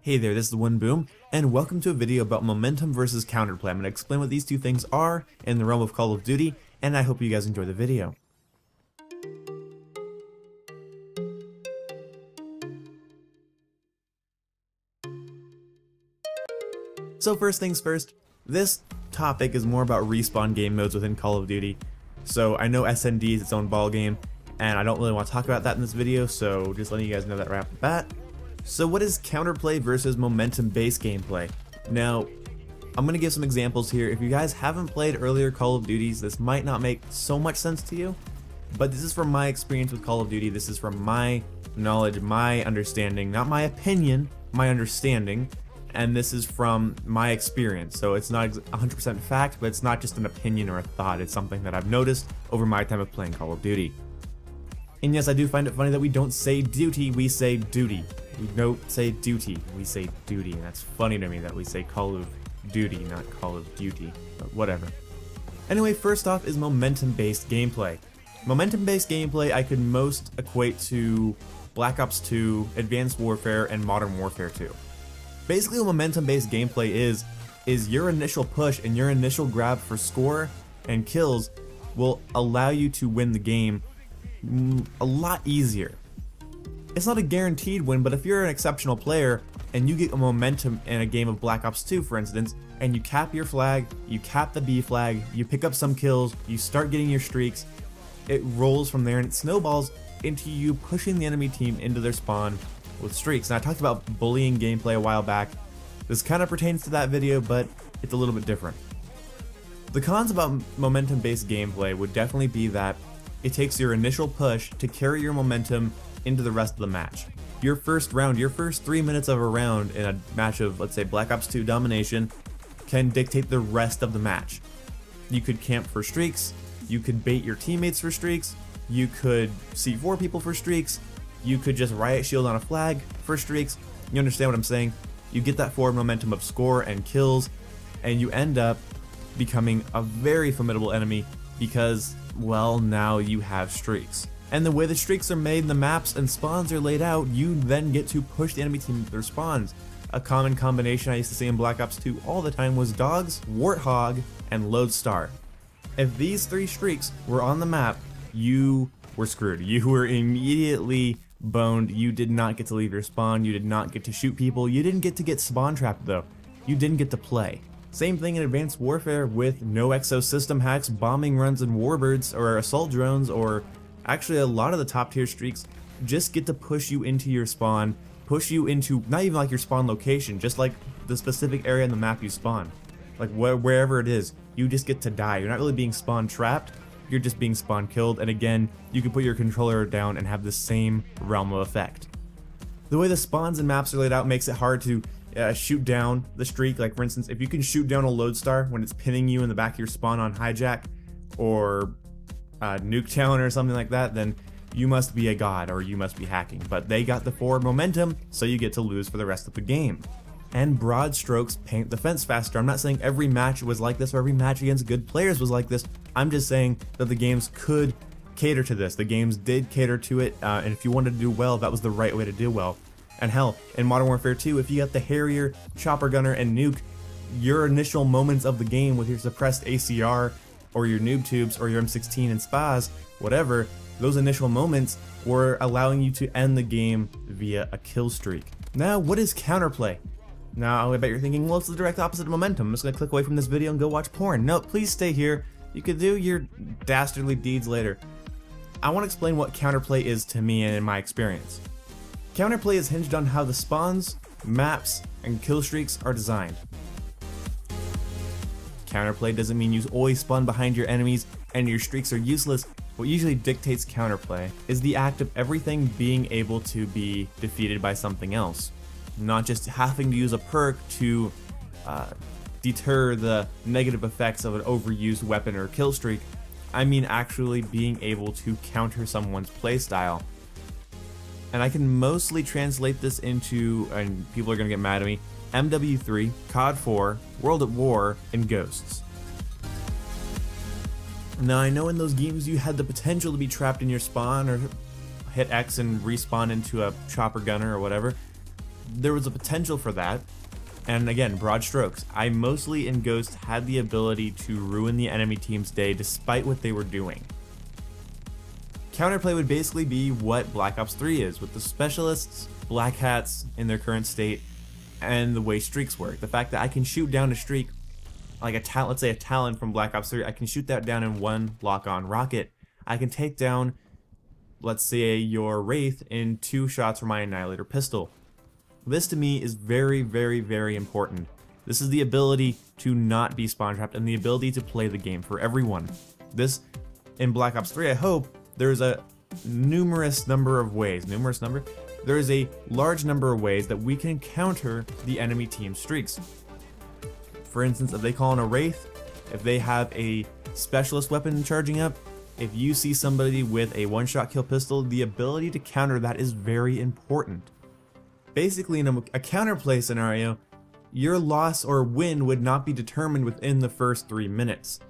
Hey there, this is One Boom, and welcome to a video about momentum versus counterplay. I'm going to explain what these two things are in the realm of Call of Duty, and I hope you guys enjoy the video. So first things first, this topic is more about respawn game modes within Call of Duty. So I know SND is its own ball game, and I don't really want to talk about that in this video, so just letting you guys know that right off the bat. So what is counterplay versus momentum-based gameplay? Now, I'm going to give some examples here. If you guys haven't played earlier Call of Duties, this might not make so much sense to you, but this is from my experience with Call of Duty. This is from my knowledge, my understanding, not my opinion, my understanding, and this is from my experience. So it's not 100% fact, but it's not just an opinion or a thought. It's something that I've noticed over my time of playing Call of Duty. And yes, I do find it funny that we don't say duty, we say duty. We don't say duty, we say duty, and that's funny to me that we say Call of Duty, not Call of Duty, but whatever. Anyway, first off is momentum-based gameplay. Momentum-based gameplay I could most equate to Black Ops 2, Advanced Warfare, and Modern Warfare 2. Basically what momentum-based gameplay is your initial push and your initial grab for score and kills will allow you to win the game a lot easier. It's not a guaranteed win, but if you're an exceptional player and you get a momentum in a game of Black Ops 2, for instance, and you cap your flag, you cap the B flag, you pick up some kills, you start getting your streaks, it rolls from there and it snowballs into you pushing the enemy team into their spawn with streaks. And I talked about bullying gameplay a while back. This kind of pertains to that video, but it's a little bit different. The cons about momentum-based gameplay would definitely be that it takes your initial push to carry your momentum into the rest of the match. Your first round, your first 3 minutes of a round in a match of, let's say, Black Ops 2 domination can dictate the rest of the match. You could camp for streaks, you could bait your teammates for streaks, you could C4 people for streaks, you could just riot shield on a flag for streaks. You understand what I'm saying? You get that forward momentum of score and kills, and you end up becoming a very formidable enemy because, well, now you have streaks. And the way the streaks are made, the maps and spawns are laid out, you then get to push the enemy team to their spawns. A common combination I used to see in Black Ops 2 all the time was Dogs, Warthog, and Lodestar. If these three streaks were on the map, you were screwed. You were immediately boned. You did not get to leave your spawn. You did not get to shoot people. You didn't get to get spawn trapped though. You didn't get to play. Same thing in Advanced Warfare with no exosystem hacks, bombing runs, and warbirds or assault drones, or actually a lot of the top tier streaks just get to push you into your spawn, push you into not even like your spawn location, just like the specific area on the map you spawn. Like wherever it is, you just get to die. You're not really being spawn trapped, you're just being spawn killed, and again, you can put your controller down and have the same realm of effect. The way the spawns and maps are laid out makes it hard to shoot down the streak. Like for instance, if you can shoot down a Lodestar when it's pinning you in the back of your spawn on hijack or Nuketown or something like that, then you must be a god or you must be hacking. But they got the forward momentum, so you get to lose for the rest of the game. And broad strokes paint the fence faster. I'm not saying every match was like this or every match against good players was like this. I'm just saying that the games could cater to this. The games did cater to it, and if you wanted to do well, that was the right way to do well. And hell, in Modern Warfare 2, if you got the Harrier, Chopper Gunner, and Nuke, your initial moments of the game with your suppressed ACR, or your noob tubes, or your M16 and spas, whatever, those initial moments were allowing you to end the game via a kill streak. Now, what is counterplay? Now, I bet you're thinking, well, it's the direct opposite of momentum. I'm just gonna click away from this video and go watch porn. No, please stay here. You could do your dastardly deeds later. I want to explain what counterplay is to me and in my experience. Counterplay is hinged on how the spawns, maps, and kill streaks are designed. Counterplay doesn't mean you always spawn behind your enemies and your streaks are useless. What usually dictates counterplay is the act of everything being able to be defeated by something else. Not just having to use a perk to deter the negative effects of an overused weapon or kill streak. I mean actually being able to counter someone's playstyle. And I can mostly translate this into, and people are going to get mad at me, MW3, COD 4, World at War, and Ghosts. Now I know in those games you had the potential to be trapped in your spawn or hit X and respawn into a chopper gunner or whatever, there was a potential for that. And again, broad strokes. I mostly in Ghost had the ability to ruin the enemy team's day despite what they were doing. Counterplay would basically be what Black Ops 3 is, with the specialists, black hats in their current state, and the way streaks work. The fact that I can shoot down a streak, like let's say a Talon from Black Ops 3, I can shoot that down in one lock-on rocket. I can take down, let's say, your Wraith in 2 shots from my Annihilator pistol. This to me is very, very, very important. This is the ability to not be spawn trapped and the ability to play the game for everyone. This, in Black Ops 3, I hope, there's a numerous number of ways, there is a large number of ways that we can counter the enemy team's streaks. For instance, if they call in a Wraith, if they have a specialist weapon charging up, if you see somebody with a one-shot kill pistol, the ability to counter that is very important. Basically, in a counterplay scenario, your loss or win would not be determined within the first 3 minutes.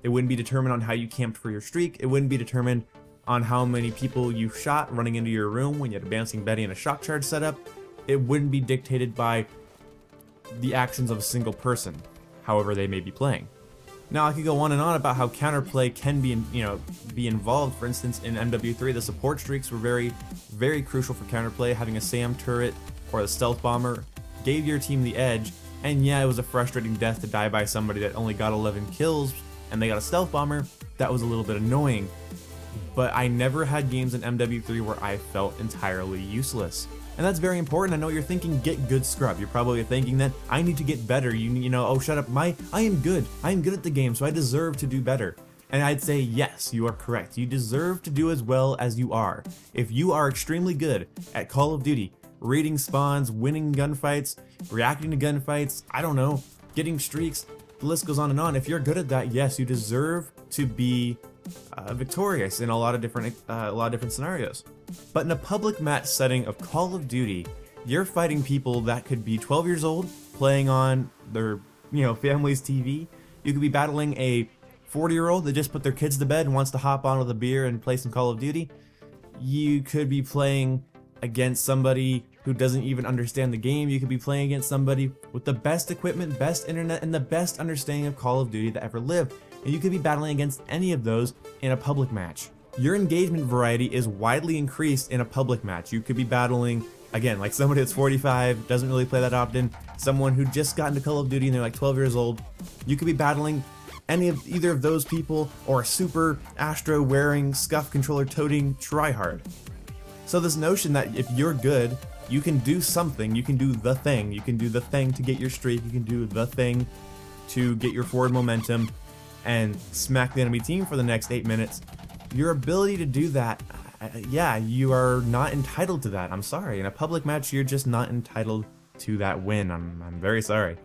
It wouldn't be determined on how you camped for your streak, it wouldn't be determined on how many people you shot running into your room when you had a Bouncing Betty and a shock charge setup. It wouldn't be dictated by the actions of a single person, however they may be playing. Now I could go on and on about how counterplay can be involved. For instance, in MW3, the support streaks were very, very crucial for counterplay. Having a SAM turret or a stealth bomber gave your team the edge, and yeah, it was a frustrating death to die by somebody that only got 11 kills and they got a stealth bomber. That was a little bit annoying, but I never had games in MW3 where I felt entirely useless. And that's very important. I know you're thinking, get good scrub. You're probably thinking that I need to get better. You know, oh shut up, I am good. I am good at the game, so I deserve to do better. And I'd say yes, you are correct. You deserve to do as well as you are. If you are extremely good at Call of Duty, reading spawns, winning gunfights, reacting to gunfights, I don't know, getting streaks, the list goes on and on. If you're good at that, yes, you deserve to be victorious in a lot of different scenarios. But in a public match setting of Call of Duty, you're fighting people that could be 12 years old, playing on their family's TV. You could be battling a 40-year-old that just put their kids to bed and wants to hop on with a beer and play some Call of Duty. You could be playing against somebody who doesn't even understand the game. You could be playing against somebody with the best equipment, best internet, and the best understanding of Call of Duty that ever lived. And you could be battling against any of those in a public match. Your engagement variety is widely increased in a public match. You could be battling, again, like somebody that's 45, doesn't really play that often, someone who just got into Call of Duty and they're like 12 years old. You could be battling either of those people, or a super Astro wearing, scuff controller toting tryhard. So this notion that if you're good, you can do something, you can do the thing to get your streak, you can do the thing to get your forward momentum and smack the enemy team for the next 8 minutes. Your ability to do that, yeah, you are not entitled to that. I'm sorry. In a public match, you're just not entitled to that win. I'm very sorry.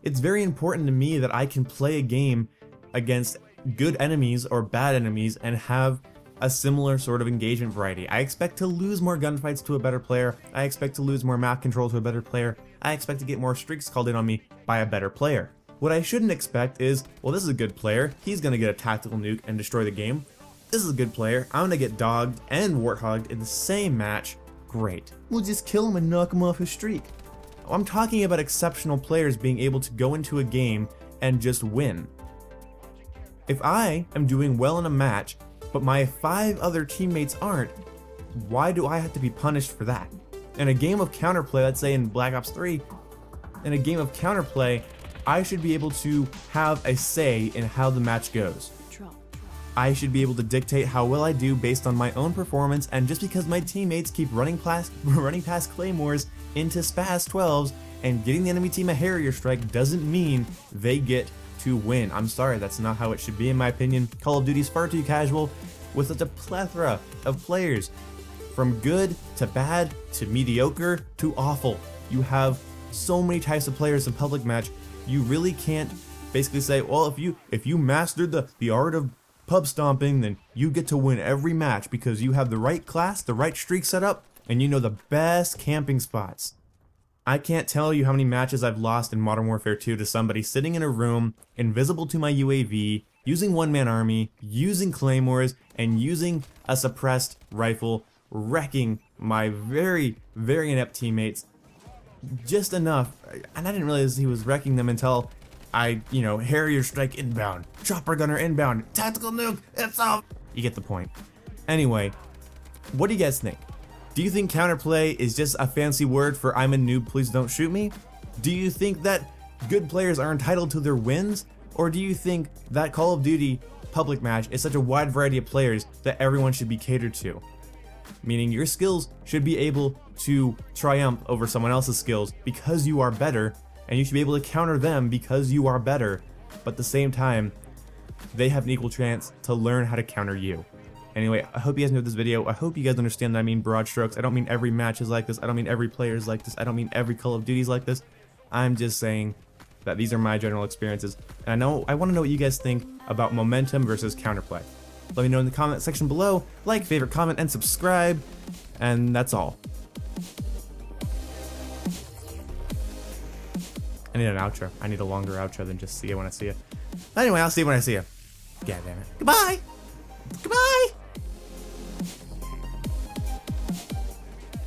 It's very important to me that I can play a game against good enemies or bad enemies and have a similar sort of engagement variety. I expect to lose more gunfights to a better player. I expect to lose more map control to a better player. I expect to get more streaks called in on me by a better player. What I shouldn't expect is, well, this is a good player, he's gonna get a tactical nuke and destroy the game. This is a good player, I'm gonna get dogged and warthogged in the same match. Great. We'll just kill him and knock him off his streak. I'm talking about exceptional players being able to go into a game and just win. If I am doing well in a match, but my 5 other teammates aren't, why do I have to be punished for that? In a game of counterplay, let's say in Black Ops 3, in a game of counterplay, I should be able to have a say in how the match goes. I should be able to dictate how well I do based on my own performance, and just because my teammates keep running past claymores into spaz 12s and getting the enemy team a Harrier strike doesn't mean they get to win. I'm sorry, that's not how it should be in my opinion. Call of Duty's far too casual with such a plethora of players. From good to bad to mediocre to awful. You have so many types of players in public match. You really can't basically say, well, if you mastered the art of pub stomping, then you get to win every match because you have the right class, the right streak set up, and you know the best camping spots. I can't tell you how many matches I've lost in Modern Warfare 2 to somebody sitting in a room, invisible to my UAV, using one-man army, using claymores, and using a suppressed rifle, wrecking my very, very inept teammates. just enough, and I didn't realize he was wrecking them until I, Harrier strike inbound, chopper gunner inbound, tactical nuke, it's off. You get the point. Anyway, what do you guys think? Do you think counterplay is just a fancy word for I'm a noob, please don't shoot me? Do you think that good players are entitled to their wins? Or do you think that Call of Duty public match is such a wide variety of players that everyone should be catered to? Meaning your skills should be able to triumph over someone else's skills because you are better, and you should be able to counter them because you are better, but at the same time, they have an equal chance to learn how to counter you. Anyway, I hope you guys enjoyed this video. I hope you guys understand that I mean broad strokes. I don't mean every match is like this. I don't mean every player is like this. I don't mean every Call of Duty is like this. I'm just saying that these are my general experiences. And I want to know what you guys think about momentum versus counterplay. Let me know in the comment section below. Like, favorite, comment, and subscribe. And that's all. I need an outro. I need a longer outro than just see you when I see you. Anyway, I'll see you when I see you. God damn it. Goodbye! Goodbye!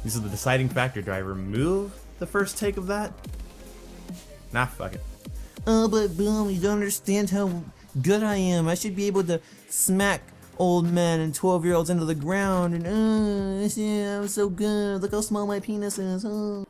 This is the deciding factor. Do I remove the first take of that? Nah, fuck it. Oh, but Boom, you don't understand how good I am. I should be able to smack old men and 12-year-olds into the ground and, yeah, I'm so good. Look how small my penis is. Oh.